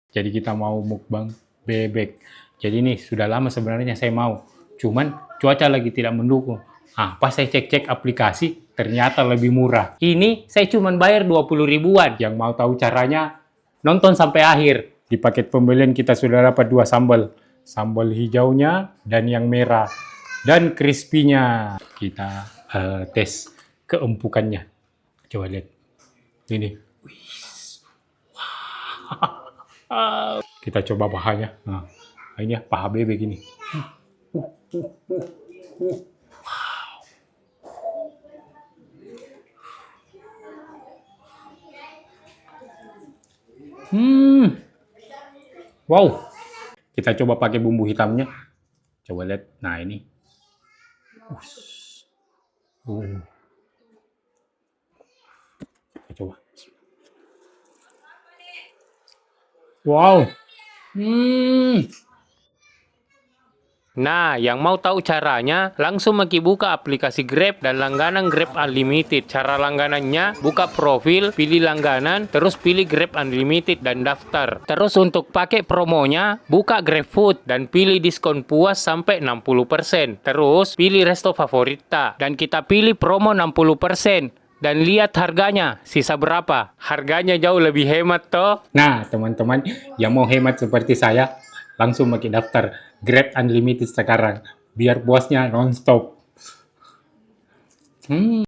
Jadi kita mau mukbang bebek. Jadi ini sudah lama sebenarnya saya mau. Cuman cuaca lagi tidak mendukung. Pas saya cek-cek aplikasi, ternyata lebih murah. Ini saya cuman bayar 20 ribuan. Yang mau tahu caranya, nonton sampai akhir. Di paket pembelian kita sudah dapat 2 sambal. Sambal hijaunya dan yang merah. Dan crispy-nya. Kita tes keempukannya. Coba lihat. Ini. Kita coba pahanya. Nah, ini ya, paha bebek ini. Wow. Kita coba pakai bumbu hitamnya. Coba lihat. Nah, ini. Kita coba. Wow. Nah, yang mau tahu caranya, langsung buka aplikasi Grab dan langganan Grab Unlimited. Cara langganannya, buka profil, pilih langganan, terus pilih Grab Unlimited dan daftar. Terus untuk pakai promonya, buka GrabFood dan pilih diskon puas sampai 60%. Terus pilih resto favorita dan kita pilih promo 60%. Dan lihat harganya, sisa berapa. Harganya jauh lebih hemat toh. Nah, teman-teman yang mau hemat seperti saya, langsung daftar Grab Unlimited sekarang. Biar puasnya non-stop.